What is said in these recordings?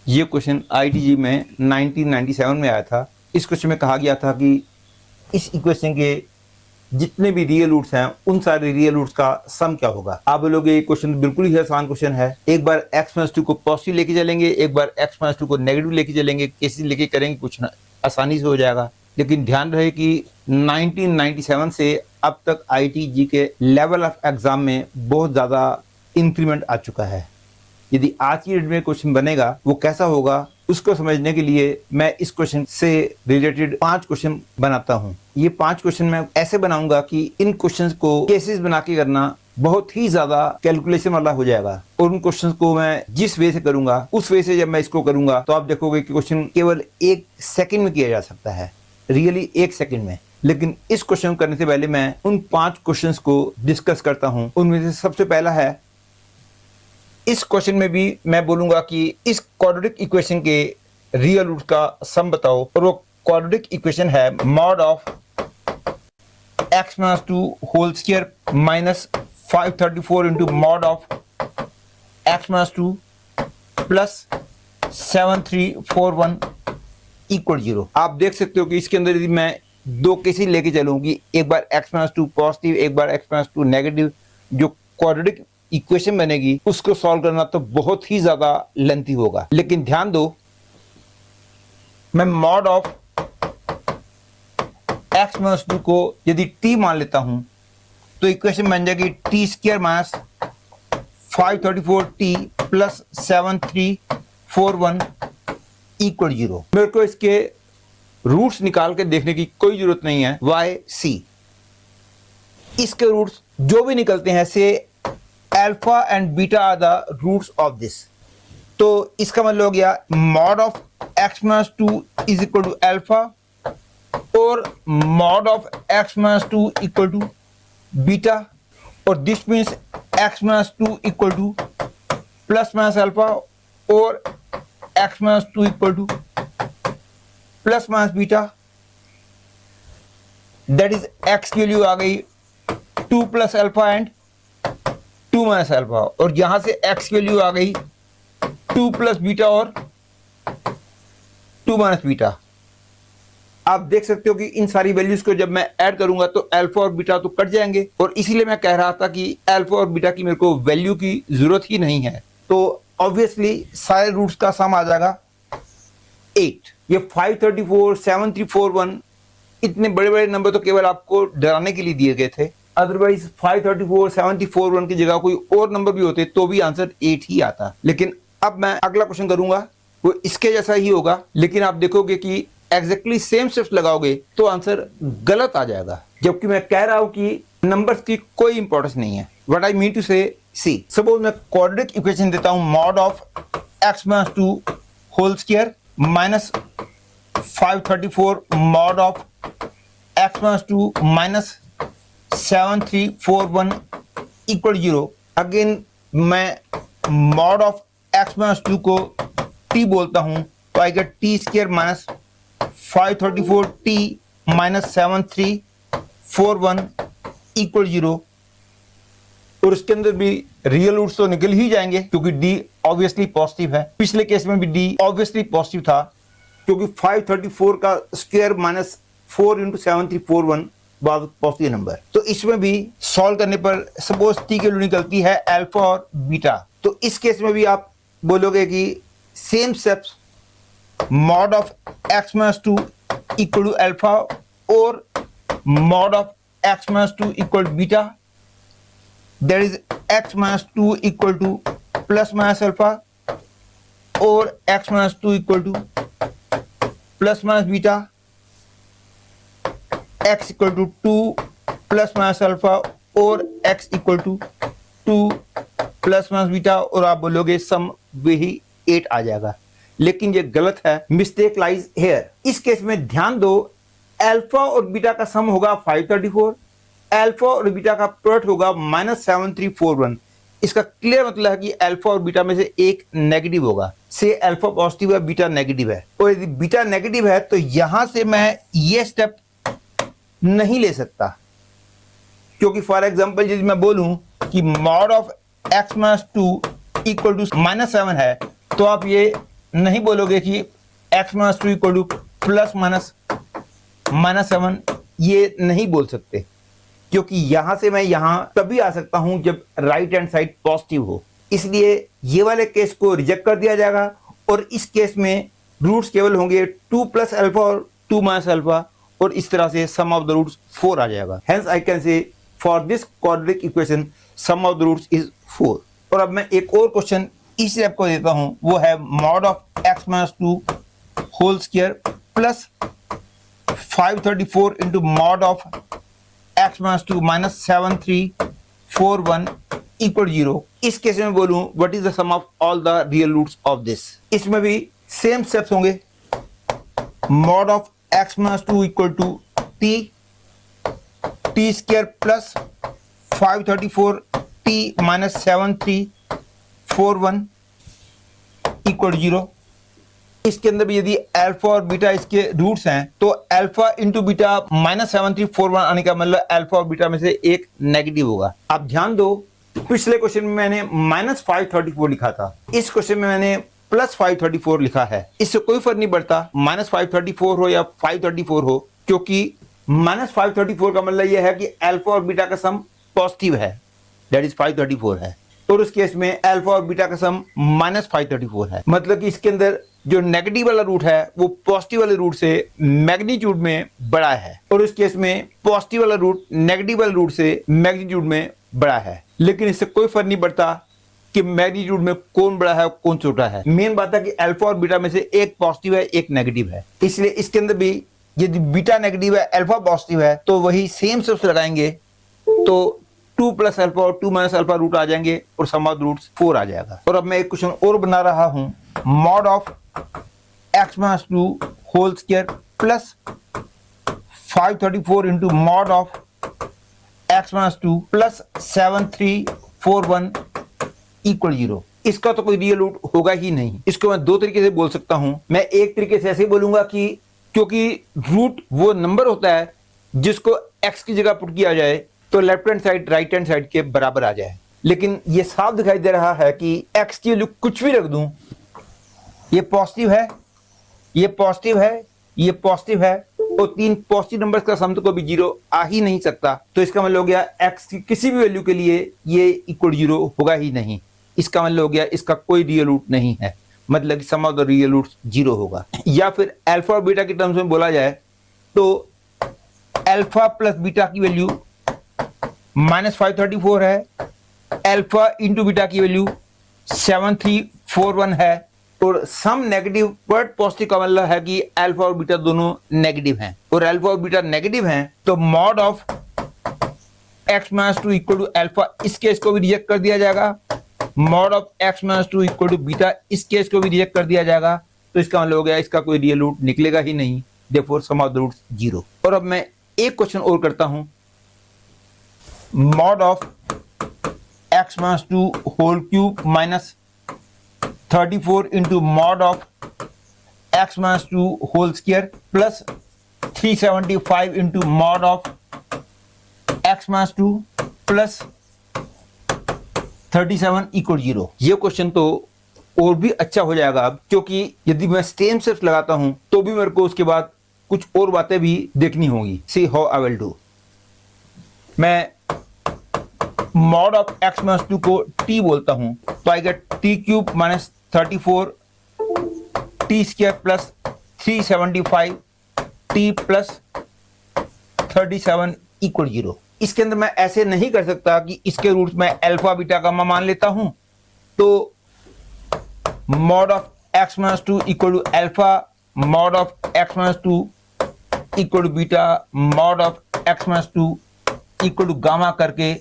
ये question ITG में 1997 में आया था। इस क्वेश्चन में कहा गया था कि इस इक्वेशन के जितने भी रियल रूट्स हैं उन सारे रियल रूट्स का सम क्या होगा। आप बोलोगे ये क्वेश्चन बिल्कुल ही आसान क्वेश्चन है। एक बार x-2 को पॉजिटिव लेके चलेंगे, एक बार x-2 को नेगेटिव लेके चलेंगे, कैसे लेके करेंगे कुछ ना आसानी से हो जाएगा। लेकिन ध्यान रहे कि 1997 से अब तक आईटीजी के लेवल ऑफ एग्जाम में बहुत ज़्यादा इंक्रीमेंट आ चुका है। यदि आज की डेट में क्वेश्चन बनेगा वो कैसा होगा, उसको समझने के लिए मैं इस क्वेश्चन से रिलेटेड 5 क्वेश्चन बनाता हूँ। ये 5 क्वेश्चन मैं ऐसे बनाऊंगा कि इन क्वेश्चंस को केसेस बना के करना बहुत ही ज्यादा कैलकुलेशन वाला हो जाएगा। और उन क्वेश्चंस को मैं जिस वे से करूंगा उस वे से जब मैं इसको करूंगा तो आप देखोगे कि क्वेश्चन केवल 1 सेकंड में किया जा सकता है, रियली 1 सेकंड में। लेकिन इस क्वेश्चन करने से पहले मैं उन 5 क्वेश्चंस को डिस्कस करता हूँ। उनमें से सबसे पहला है, इस क्वेश्चन में भी मैं बोलूंगा कि इस क्वाड्रेटिक इक्वेशन के रियल रूट का सम बताओ। और वो क्वाड्रेटिक इक्वेशन है mod of x-2 whole square minus 534 into mod of x-2 plus 7341 equal 0। आप देख सकते हो कि इसके अंदर यदि मैं 2 केसेस लेके चलूंगी, एक बार x-2 पॉजिटिव, एक बार x-2 नेगेटिव, जो क्वाड्रेटिक इक्वेशन बनेगी उसको सॉल्व करना तो बहुत ही ज्यादा लेंथी होगा। लेकिन ध्यान दो, मैं मॉड ऑफ x-2 को यदि t मान लेता हूं तो इक्वेशन बन जाएगी T square minus 534t plus 7341 equal 0। मेरे को इसके रूट्स निकाल के देखने की कोई जरूरत नहीं है। y c इसके रूट्स जो भी निकलते हैं से alpha and beta are the roots of this. तो इसका मतलब हो गया mod of x-2 is equal to alpha और mod of x-2 equal to beta, और this means x-2 equal to plus minus alpha और x-2 equal to plus minus beta. That is x की value आ गई 2 plus alpha and 2 minus alpha, और यहां से x की वैल्यू आ गई 2 प्लस बीटा और 2 माइनस बीटा। आप देख सकते हो कि इन सारी वैल्यूज को जब मैं ऐड करूंगा तो अल्फा और बीटा तो कट जाएंगे, और इसीलिए मैं कह रहा था कि अल्फा और बीटा की मेरे को वैल्यू की जरूरत ही नहीं है। तो ऑब्वियसली सारे रूट्स का सम आ जाएगा 8। ये 534, 7341 इतने बड़े बड़े नंबर तो केवल आपको डराने के लिए दिए गए थे। अदरवाइज 534, 7441 की जगह कोई और नंबर भी होते तो भी आंसर 8 ही आता। लेकिन अब मैं अगला क्वेश्चन करूंगा वो इसके जैसा ही होगा, लेकिन आप देखोगे कि एग्जैक्टली सेम स्टेप्स लगाओगे तो आंसर गलत आ जाएगा। जबकि मैं कह रहा हूं कि नंबर्स की कोई इंपॉर्टेंस नहीं है। What I mean to say, see suppose मैं क्वाड्रेटिक इक्वेशन देता हूं mod of x-2 whole square minus 534 mod of x-2 minus 7341 equal 0। Again मैं मॉड ऑफ x-2 को t बोलता हूं तो I get t square minus 534t minus 7341 equal 0। और उसके अंदर भी रियल रूट्स तो निकल ही जाएंगे क्योंकि d ऑब्वियसली पॉजिटिव है। पिछले केस में भी d ऑब्वियसली पॉजिटिव था क्योंकि 534 का स्क्वायर माइनस 4 इंटू 7341 बाद पॉजिटिव नंबर। तो इसमें भी सॉल्व करने पर सपोज t की वैल्यू निकलती है अल्फा और बीटा, तो इस केस में भी आप बोलोगे कि same steps mod of x-2 equal to alpha और mod of x-2 equal beta, that is x-2 equal to plus minus alpha और x-2 equal to plus minus beta, x equal to 2 plus minus alpha और x equal to 2 plus minus beta, और आप बोलोगे सम वही 8 आ जाएगा। लेकिन ये गलत है, मिस्टेक लाइज हेयर। इस केस में ध्यान दो, अल्फा और बीटा का सम होगा 534, अल्फा और बीटा का प्रोडक्ट होगा माइनस 7341। इसका क्लियर मतलब है कि अल्फा और बीटा में से एक नेगेटिव होगा। से अल्फा पॉजिटिव है, बीटा नेगेटिव है, और यदि बीटा नेगेटिव है तो यहां से मैं ये स्टेप नहीं ले सकता, क्योंकि फॉर एग्जांपल यदि मैं बोलूं कि mod of x-2 equal to -7 है तो आप ये नहीं बोलोगे कि x minus 2 equal to plus minus -7, ये नहीं बोल सकते, क्योंकि यहां से मैं यहां तभी आ सकता हूं जब राइट हैंड साइड पॉजिटिव हो। इसलिए ये वाले केस को रिजेक्ट कर दिया जाएगा और इस केस में रूट्स केवल होंगे 2 प्लस अल्फा और 2 माइनस अल्फा, और इस तरह से सम ऑफ द रूट्स 4 आ जाएगा। Hence I can say for this quadratic equation sum of the roots is 4। और अब मैं एक और क्वेश्चन इस स्टेप को देता हूं, वो है mod of x minus 2 whole square plus 534 into mod of x minus 2 minus 7341 equal 0। इस केस में बोलूं what is the sum of all the real roots of this. इसमें भी सेम स्टेप्स होंगे, mod of x minus 2 equal to t square plus 534 t minus 7341 equal 0। इसके अंदर भी यदि अल्फा और बीटा इसके रूट्स हैं तो अल्फा इंटू बीटा माइनस 7341 आने का मतलब अल्फा और बीटा में से एक नेगेटिव होगा। आप ध्यान दो, पिछले क्वेश्चन में मैंने माइनस 534 लिखा था, इस क्वेश्चन में मैंने प्लस 534 लिखा है। इससे कोई फर्क नहीं पड़ता माइनस 534 हो या 534 हो, क्योंकि माइनस 534 का मतलब यह है कि अल्फा और बीटा का सम पॉजिटिव है, दैट इज 534 है, और उस केस में अल्फा और बीटा का सम माइनस 534 है। मतलब कि इसके अंदर जो नेगेटिव वाला रूट है वो पॉजिटिव वाले रूट से मैग्नीट्यूड में बड़ा है, और उस केस में पॉजिटिव वाला रूट नेगेटिव वाले रूट से मैग्नीट्यूड में बड़ा है। लेकिन इससे कोई फर्क नहीं पड़ता कि मैग्नीट्यूड में कौन बड़ा है कौन छोटा है। मेन बात है कि अल्फा और बीटा में से एक पॉजिटिव है एक नेगेटिव है, इसलिए इसके अंदर भी यदि बीटा नेगेटिव है अल्फा पॉजिटिव है तो वही सेम स्टेप्स लगाएंगे, तो 2 प्लस अल्फा और 2 माइनस अल्फा रूट आ जाएंगे और सम ऑफ द रूट्स 4 आ जाएगा। और अब मैं एक क्वेश्चन और बना रहा हूं, mod of x minus 2 whole square plus 534 into mod of x minus 2 plus 7341 equal 0। इसका तो कोई रियल रूट होगा ही नहीं। इसको मैं दो तरीके से बोल सकता हूं। मैं एक तरीके से ऐसे बोलूंगा कि क्योंकि रूट वो नंबर होता है जिसको x की जगह पुट किया जाए तो left hand side right hand side के बराबर आ जाए, लेकिन ये साफ दिखाई दे रहा है कि x की वैल्यू कुछ भी रख दूं, ये पॉजिटिव है, ये पॉजिटिव है, ये पॉजिटिव है, और तीन पॉजिटिव नंबर्स का सम तो कभी 0 आ ही नहीं सकता। तो इसका मतलब हो गया x की किसी भी वैल्यू के लिए ये इक्वल 0 होगा ही नहीं। इसका मतलब हो गया इसका कोई रियल रूट नहीं है, मतलब कि सम ऑफ द रियल रूट्स 0 होगा। या फिर अल्फा और बीटा के टर्म्स में बोला जाए तो अल्फा प्लस बीटा की वैल्यू माइनस 534 है, अल्फा इंटू बीटा की वैल्यू 7341 है, और सम नेगेटिव बट पॉजिटिव का मतलब है कि अल्फा और बीटा दोनों नेगेटिव हैं, और अल्फा और बीटा नेगेटिव हैं तो mod of x minus 2 equal to alpha, इस केस को भी रिजेक्ट कर दिया जाएगा, mod of x minus 2 equal to beta, इस केस को भी रिजेक्ट कर दिया जाएगा। तो इसका मतलब हो गया इसका कोई रियल रूट निकलेगा ही नहीं, therefore sum of the roots 0। और अब मैं एक क्वेश्चन और करता हूं, mod of x minus 2 whole cube minus 34 into mod of x minus 2 whole square plus 375 into mod of x minus 2 plus 37 equal 0। ये क्वेश्चन तो और भी अच्छा हो जाएगा अब, क्योंकि यदि मैं सेम स्टेप्स लगाता हूं तो भी मेरे को उसके बाद कुछ और बातें भी देखनी होंगी। See how I will do. मैं मॉड ऑफ x माइनस 2 को t बोलता हूं तो I gate t cube minus 34 t square plus 375 t plus 37 equal 0। इसके अंदर मैं ऐसे नहीं कर सकता कि इसके रूट्स में अल्फा बीटा गामा मान लेता हूं, तो mod of x minus 2 equal to alpha, mod of x minus 2 equal to beta, mod of x minus 2 equal to gamma करके,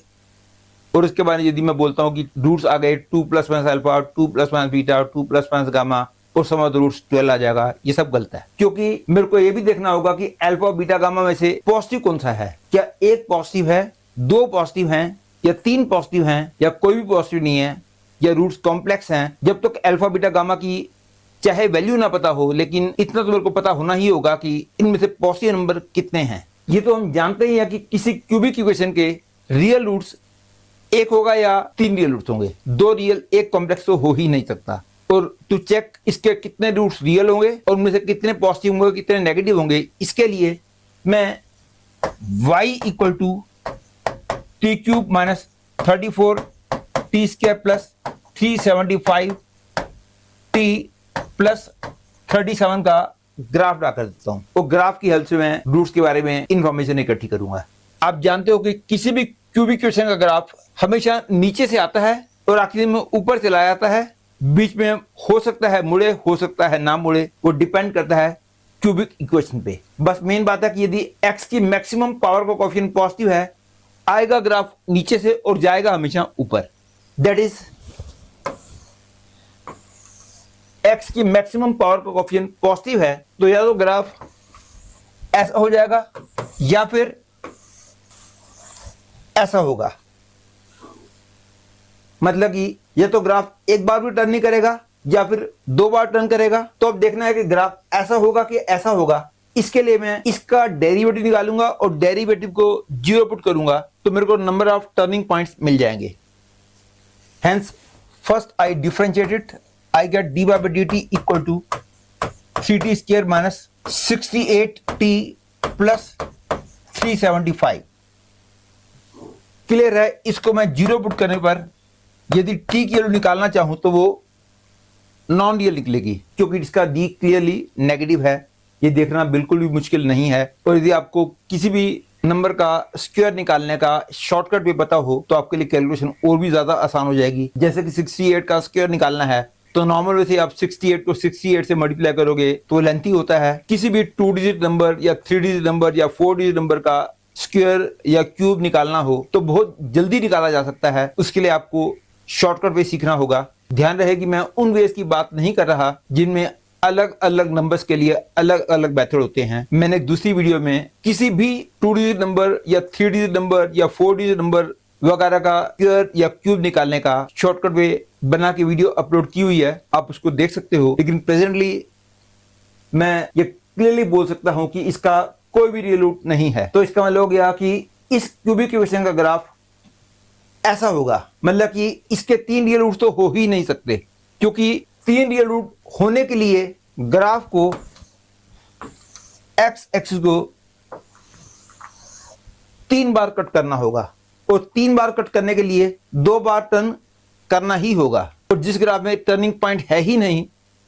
और उसके बाद यदि मैं बोलता हूं कि रूट्स आ गए 2 plus minus alpha, 2 plus minus beta, 2 plus minus gamma, और सम ऑफ द रूट्स 12 आ जाएगा। ये सब गलत है, क्योंकि मेरे को ये भी देखना होगा कि अल्फा और बीटा गामा में से पॉजिटिव कौन सा है। क्या एक पॉजिटिव है, दो पॉजिटिव हैं, या तीन पॉजिटिव हैं, या कोई भी पॉजिटिव नहीं है, या रूट्स कॉम्प्लेक्स हैं। जब तक अल्फा बीटा गामा की चाहे वैल्यू ना पता हो, लेकिन इतना तो मेरे को पता होना ही होगा कि इनमें से पॉजिटिव नंबर कितने हैं। ये तो हम जानते ही हैं कि किसी क्यूबिक इक्वेशन के रियल रूट्स एक होगा या तीन रियल रूट्स होंगे, दो रियल एक कॉम्प्लेक्स तो हो ही नहीं सकता। और टू चेक इसके कितने रूट्स रियल होंगे और उनमें से कितने पॉजिटिव होंगे कितने नेगेटिव होंगे, इसके लिए मैं y equal to t cube minus 34 t square plus 375 t plus 37 का ग्राफ ड्रा कर देता हूं और ग्राफ की हेल्प से मैं रूट्स के बारे में इंफॉर्मेशन इकट्ठी करूंगा। आप जानते हो कि किसी भी क्यूबिक इक्वेशन का ग्राफ हमेशा नीचे से आता है और आखिरी में ऊपर चला जाता है। बीच में हो सकता है मुड़े, हो सकता है ना मुड़े, वो डिपेंड करता है क्यूबिक इक्वेशन पे। बस मेन बात है कि यदि x की मैक्सिमम पावर का कोएफिशिएंट पॉजिटिव है, आएगा ग्राफ नीचे से और जाएगा हमेशा ऊपर। दैट इज x की मैक्सिमम पावर का कोएफिशिएंट पॉजिटिव है तो या तो ग्राफ ऐसा हो जाएगा या फिर ऐसा होगा। मतलब कि या तो ग्राफ एक बार भी टर्न नहीं करेगा या फिर दो बार टर्न करेगा। तो अब देखना है कि ग्राफ ऐसा होगा कि ऐसा होगा। इसके लिए मैं इसका डेरिवेटिव निकालूंगा और डेरिवेटिव को 0 पुट करूंगा तो मेरे को नंबर ऑफ टर्निंग पॉइंट्स मिल जाएंगे। Hence first I differentiate it, I get dy by dt equal to 3t square minus 68t plus 375। Clear है। इसको मैं 0 पुट करने पर यदि t की वैल्यू निकालना चाहूं तो वो नॉन रियल निकलेगी क्योंकि इसका d क्लियरली नेगेटिव है। ये देखना बिल्कुल भी मुश्किल नहीं है। और यदि आपको किसी भी नंबर का स्क्वायर निकालने का शॉर्टकट भी पता हो तो आपके लिए कैलकुलेशन और भी ज्यादा आसान हो जाएगी। जैसे कि 68 का स्क्वायर निकालना है तो नॉर्मल वैसे आप 68 को 68 से मल्टीप्लाई करोगे तो लेंथी होता है। किसी भी 2 डिजिट नंबर या 3 डिजिट नंबर या 4 डिजिट नंबर का स्क्वायर या क्यूब निकालना हो तो बहुत जल्दी निकाला जा सकता है। उसके लिए आपको शॉर्टकट वे सीखना होगा। ध्यान रहे कि मैं उन वेज की बात नहीं कर रहा जिनमें अलग अलग नंबर्स के लिए अलग अलग मेथड होते हैं। मैंने एक दूसरी वीडियो में किसी भी 2 डिजिट नंबर या 3 डिजिट नंबर या 4 डिजिट नंबर वगैरह का स्क्वायर या क्यूब निकालने का शॉर्टकट वे बना के वीडियो अपलोड की हुई है, आप उसको देख सकते हो। लेकिन प्रेजेंटली मैं ये क्लियरली बोल सकता हूं कि इसका कोई भी रियल रूट नहीं है। तो इसका मतलब हो गया कि इस क्यूबिक इक्वेशन का ग्राफ ऐसा होगा। मतलब कि इसके 3 रियल रूट तो हो ही नहीं सकते क्योंकि 3 रियल रूट होने के लिए ग्राफ को एक्स एक्सिस को 3 बार कट करना होगा और 3 बार कट करने के लिए 2 बार टर्न करना ही होगा। और जिस ग्राफ में टर्निंग पॉइंट है ही नहीं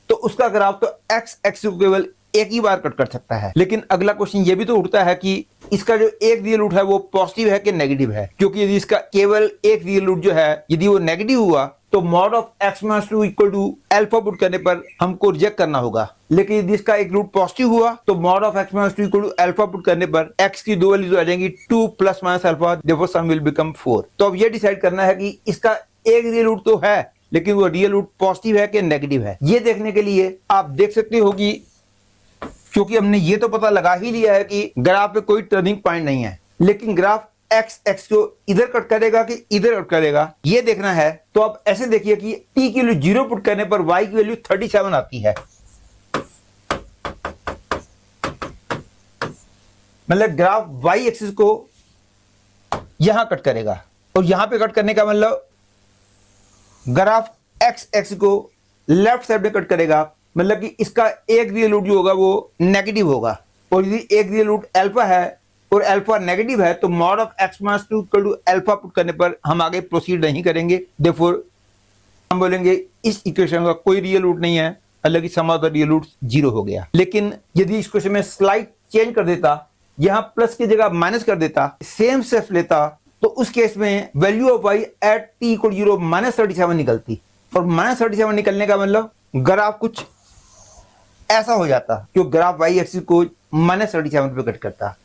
तो उसका ग्राफ तो एक्स एक्सिस को केवल एक ही बार कट कर सकता है। लेकिन अगला क्वेश्चन ये भी तो उठता है कि इसका जो एक रियल रूट है वो पॉजिटिव है कि नेगेटिव है। क्योंकि यदि इसका केवल एक रियल रूट जो है यदि वो नेगेटिव हुआ तो mod of x minus 2 equal to alpha put करने पर हमको रिजेक्ट करना होगा। लेकिन यदि इसका एक रूट पॉजिटिव हुआ तो mod of x minus 2 equal to alpha put करने पर x की दो वैल्यूज आ जाएंगी 2 plus minus alpha, therefore sum will become 4। तो अब ये डिसाइड करना है कि इसका एक रियल रूट तो है लेकिन वो रियल रूट पॉजिटिव है कि नेगेटिव है। ये देखने के लिए आप देख सकते हो कि क्योंकि हमने ये तो पता लगा ही लिया है कि ग्राफ पे कोई टर्निंग पॉइंट नहीं है, लेकिन ग्राफ एक्स एक्स को इधर कट करेगा कि इधर कट करेगा ये देखना है। तो आप ऐसे देखिए कि t की वैल्यू 0 पुट करने पर y की वैल्यू 37 आती है। मतलब ग्राफ y एक्सिस को यहां कट करेगा और यहां पे कट करने का मतलब ग्राफ x एक्सिस को लेफ्ट साइड में कट करेगा। मतलब कि इसका एक रियल रूट जो होगा वो नेगेटिव होगा। और यदि एक रियल रूट अल्फा है और अल्फा नेगेटिव है तो mod of x minus 2 equal to alpha put करने पर हम आगे प्रोसीड नहीं करेंगे। देयरफॉर हम बोलेंगे इस इक्वेशन का कोई रियल रूट नहीं है, हालांकि सम ऑफ द रियल रूट 0 हो गया। लेकिन यदि इस क्वेश्चन में स्लाइड चेंज कर देता, यहां प्लस की जगह माइनस कर देता, सेम स्टेप लेता तो उस केस में value of y at t equal 0 minus 37 निकलती। और माइनस 37 निकलने का मतलब ग्राफ कुछ ऐसा हो जाता क्योंकि ग्राफ y एक्सिस को माइनस 37 पे कट करता।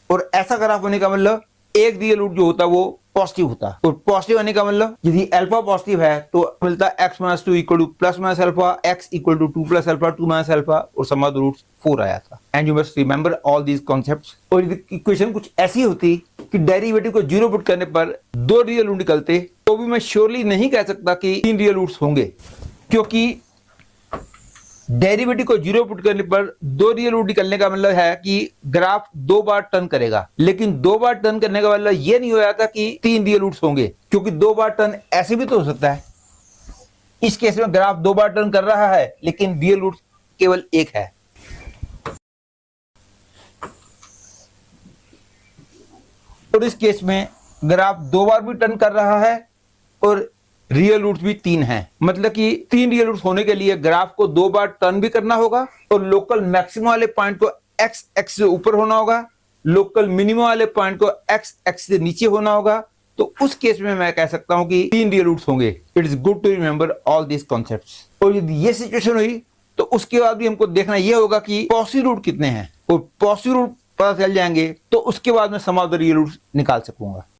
और ऐसा ग्राफ होने का मतलब एक रियल रूट जो होता वो पॉजिटिव होता। और पॉजिटिव होने का मतलब यदि अल्फा पॉजिटिव है तो मिलता x minus 2 equal to plus minus alpha, x equal to 2 plus alpha 2 minus alpha और सम ऑफ द रूट्स 4 आया था। And you must remember all these concepts. और यदि इक्वेशन कुछ ऐसी होती कि डेरिवेटिव को 0 पुट करने पर 2 रियल रूट निकलते तो भी मैं श्योरली नहीं कह सकता कि 3 रियल रूट्स होंगे, क्योंकि डेरिवेटिव को 0 पुट करने पर 2 रियल रूट निकलने का मतलब है कि ग्राफ 2 बार टर्न करेगा। लेकिन 2 बार टर्न करने का मतलब ये नहीं हो जाता कि 3 रियल रूट्स होंगे, क्योंकि 2 बार टर्न ऐसे भी तो हो सकता है। इस केस में ग्राफ 2 बार टर्न कर रहा है लेकिन रियल रूट केवल एक है। और इस केस में ग्राफ 2 बार भी टर्न कर रहा है और रियल रूट भी 3 है। मतलब कि 3 रियल रूट होने के लिए ग्राफ को 2 बार टर्न भी करना होगा और लोकल मैक्सिमम वाले पॉइंट को एक्स एक्स से ऊपर होना होगा, लोकल मिनिमम वाले पॉइंट को एक्स एक्स से नीचे होना होगा। तो उस केस में मैं कह सकता हूं कि 3 रियल रूट्स होंगे। It is good to remember all this concepts. और यदि ये सिचुएशन हुई तो उसके बाद भी हमको देखना यह होगा कि पॉसिबल रूट कितने हैं, और पॉसिबल रूट पता चल जाएंगे तो उसके बाद मैं सम ऑफ द रियल रूट्स निकाल सकूंगा।